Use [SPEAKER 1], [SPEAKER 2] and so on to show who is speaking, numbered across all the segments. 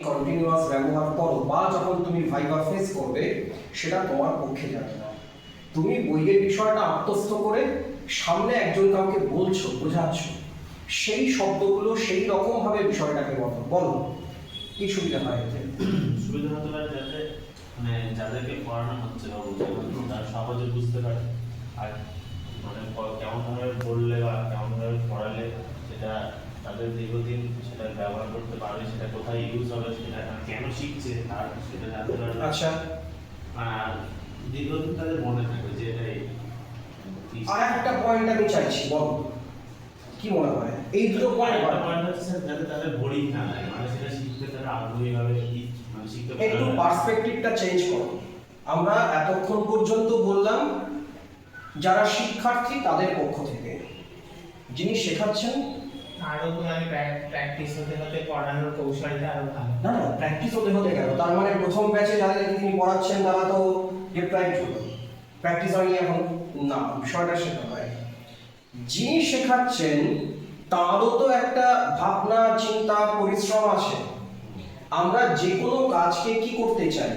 [SPEAKER 1] Continuous ব্যবহার করো বা যখন তুমি ভাইভা ফেস করবে সেটা তোমার পক্ষে যাবে না। তুমি বইয়ের বিষয়টা আত্মস্থ করে সামনে একজন কাউকে বলছো, বোঝাচ্ছ, সেই শব্দগুলো সেই রকম ভাবে বিষয়টাকে বলো কি সুবিধা হয় এতে?
[SPEAKER 2] সুবিধা হতে পারে যাতে মানে যাদেরকে পড়ানো হচ্ছে বা বোঝানো তারা সহজে বুঝতে পারে, আর মানে কেমন ভাবে বললে বা কেমন ভাবে পড়ালে সেটা তাদের দীর্ঘদিন সেটা ব্যবহার করতে পারবে, সেটা কোথায় ইউজ হবে, সেটা কেন শিখছে আর সেটা জানতে পারবে।
[SPEAKER 1] আচ্ছা,
[SPEAKER 2] আর দীর্ঘদিন তাদের মনে থাকবে যে এটাই।
[SPEAKER 1] আর একটা পয়েন্ট আমি চাইছি, বল কি মনে হয় এই দুটো পয়েন্ট?
[SPEAKER 2] পয়েন্ট হচ্ছে যাতে তাদের বোরিং না লাগে, মানে সেটা শিখতে তারা আগ্রহী ভাবে মানে শিখতে পারে।
[SPEAKER 1] একটু পার্সপেক্টিভটা চেঞ্জ করো। আমরা এতক্ষণ পর্যন্ত বললাম যারা শিক্ষার্থী তাদের পক্ষ থেকে, যিনি শেখাচ্ছেন
[SPEAKER 3] আরো তো মানে প্র্যাকটিস হতে হতে পড়ানোর কৌশলটা আরো ভালো।
[SPEAKER 1] না না, প্র্যাকটিস হতে হতে গেল, তার মানে প্রথম ব্যাচে যাদেরকে তিনি পড়াচ্ছেন তারা তো ডিপ্রাইভড হলো, প্র্যাকটিস হয়নি এখন না, বিষয়টা সেটা নয়। যিনি শেখাচ্ছেন তারও তো একটা ভাবনা, চিন্তা, পরিশ্রম আছে। আমরা যে কোনো কাজকে কি করতে চাই,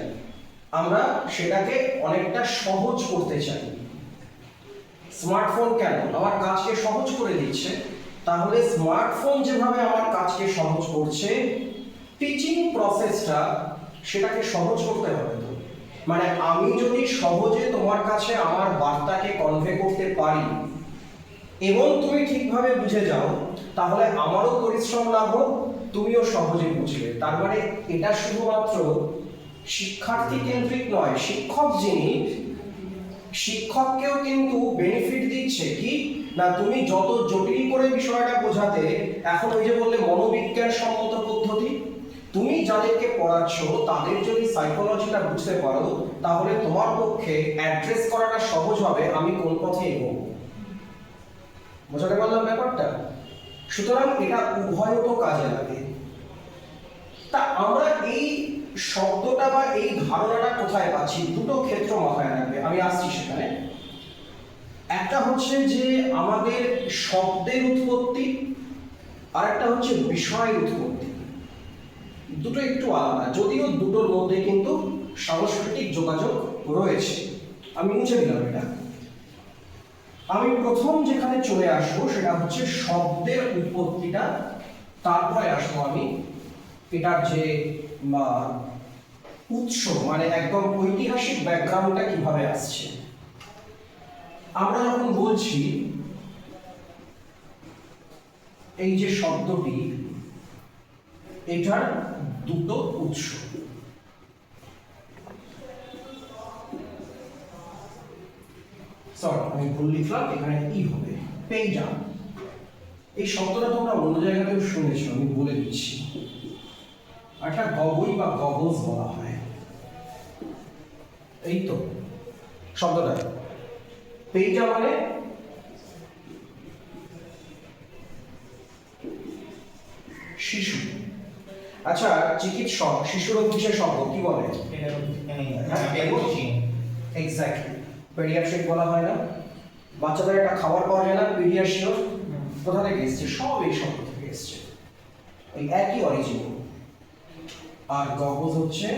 [SPEAKER 1] আমরা সেটাকে অনেকটা সহজ করতে চাই। স্মার্টফোন কেন আমার কাজকে সহজ করে দিচ্ছে, তাহলে স্মার্টফোন যেভাবে আমার কাজকে সহজ করছে, টিচিং প্রসেসটা সেটাকে সহজ করতে হবে। তো মানে আমি যদি সহজে তোমার কাছে আমার বার্তাকে কনভে করতে পারি এবং তুমি ঠিকভাবে বুঝে যাও, তাহলে আমারও পরিশ্রম লাভ হোক, তুমিও সহজে বুঝবে। তার মানে এটা শুধুমাত্র শিক্ষার্থী কেন্দ্রিক নয়, শিক্ষক যিনি, শিক্ষককেও কিন্তু বেনিফিট দিচ্ছে। কি না, তুমি যত জটিল করে বিষয়টা বোঝাতে, এখন ওই যে বললে মনোবিজ্ঞান সম্মত পদ্ধতি, তুমি যাদেরকে পড়াচ্ছ তাদের যদি সাইকোলজিটা বুঝতে পারো, তাহলে তোমার পক্ষে অ্যাড্রেস করাটা সহজ হবে আমি কোন পথে এগোবো। বোঝাতে পারলাম ব্যাপারটা? সুতরাং এটা উভয় তো কাজে লাগে। তা আমরা এই শব্দটা বা এই ধারণাটা কোথায় পাচ্ছি? দুটো ক্ষেত্র মাথায় রাখবে, আমি আসছি সেখানে। একটা হচ্ছে যে আমাদের শব্দের উৎপত্তি, আর একটা হচ্ছে বিষয়ের উৎপত্তি। দুটো একটু আলাদা, যদিও দুটোর মধ্যে কিন্তু সাংস্কৃতিক যোগাযোগ রয়েছে। আমি মুছে দিলাম এটা। আমি প্রথম যেখানে চলে আসবো সেটা হচ্ছে শব্দের উৎপত্তিটা, তারপরে আসবো আমি এটার যে উৎস, মানে একদম ঐতিহাসিক ব্যাকগ্রাউন্ডটা কিভাবে আসছে। আমরা যখন বলছি এই যে শব্দটি, এটার দুটো উৎস। সরি, আমি ভুল লিখলাম, এখানে ই হবে পেইজা। এই শব্দটা তোমরা অন্য জায়গাতেও শুনেছো, আমি বলে দিচ্ছি। একটা গবই বা গবজ বলা হয়, এই তো শব্দটা। পেইজা মানে শিশু। আচ্ছা, চিকিৎসক শিশুর বিশেষজ্ঞ কি বলে? এক্স্যাক্টলি, পেডিয়াট্রিক বলা হয় না? বাচ্চাদের একটা খাবার পাওয়া যায় না, পেডিয়াশিওর? কোথা থেকে এসছে? সব এই শব্দ থেকে এসছে, ওই একই অরিজিন। আর গবজ হচ্ছে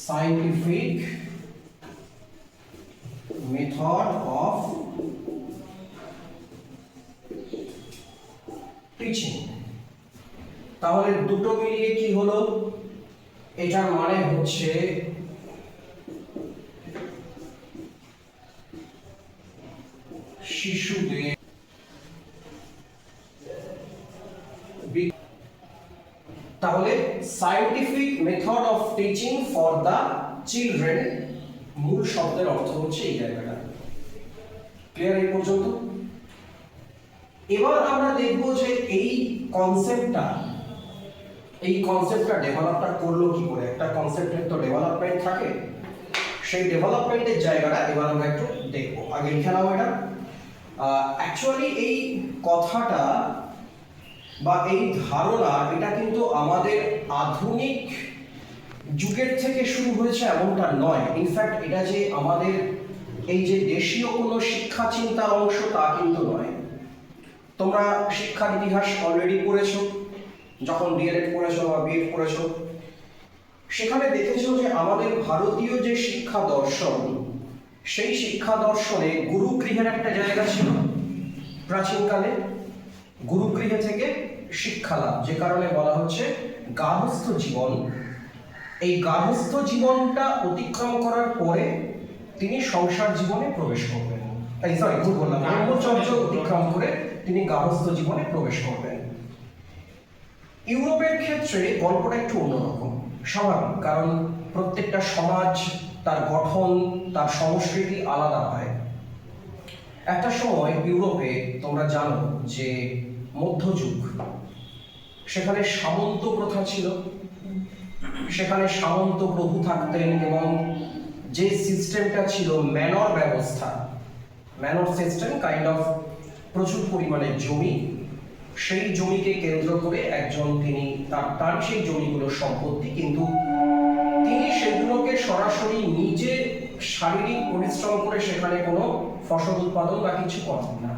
[SPEAKER 1] সায়েন্টিফিক মেথড অফ টিচিং। তাহলে দুটো মিলিয়ে কি হলো? এটার মানে হচ্ছে শিশুদের, তাহলে scientific method of teaching for the children, মূল শব্দের অর্থ হচ্ছে এই জায়গাটা। ক্লিয়ার এই পর্যন্ত? এবার আমরা দেখব যে এই কনসেপ্টটা ডেভেলপটা করলো কি করে। একটা কনসেপ্টের তো ডেভেলপমেন্ট থাকে, সেই ডেভেলপমেন্টের জায়গাটা এবার আমরা একটু দেখবো। আগে লিখে নাও এটা। অ্যাকচুয়ালি এই কথাটা বা এই ধারণা, এটা কিন্তু আমাদের আধুনিক যুগের থেকে শুরু হয়েছে এমনটা নয়। ইনফ্যাক্ট এটা যে আমাদের এই যে দেশীয় কোনো শিক্ষা চিন্তার অংশ তা কিন্তু নয়। তোমরা শিক্ষার ইতিহাস অলরেডি পড়েছো, যখন ডিএলএড পড়েছো বা বিএড পড়েছো, সেখানে দেখেছো যে আমাদের ভারতীয় যে শিক্ষা দর্শন, সেই শিক্ষা দর্শনে গুরুগৃহের একটা জায়গা ছিল প্রাচীনকালে। গুরুগৃহে থেকে শিক্ষা লাভ, যে কারণে বলা হচ্ছে গার্হস্থ্য জীবন। এই গার্হস্থ্য জীবনটা অতিক্রম করার পরে তিনি সংসার জীবনে প্রবেশ করবেন। ভুল বললাম, ব্রহ্মচর্য অতিক্রম করে তিনি গার্হস্থ্য জীবনে প্রবেশ করবেন। ইউরোপের ক্ষেত্রে গল্পটা একটু অন্যরকম, স্বাভাবিক, কারণ প্রত্যেকটা সমাজ, তার গঠন, তার সংস্কৃতি আলাদা হয়। একটা সময় ইউরোপে তোমরা জানো যে মধ্যযুগ, সেখানে সামন্ত প্রথা ছিল, সেখানে সামন্ত প্রভু থাকতেন এবং যে সিস্টেমটা ছিল ম্যানর ব্যবস্থা, ম্যানর সিস্টেম কাইন্ড অফ প্রচুর পরিমাণে জমি, সেই জমিকে কেন্দ্র করে একজন তিনি তার সেই জমিগুলোর সম্পত্তি, কিন্তু তিনি সেগুলোকে সরাসরি নিজে শারীরিক পরিশ্রম করে সেখানে কোনো ফসল উৎপাদন বা কিছু করেন না।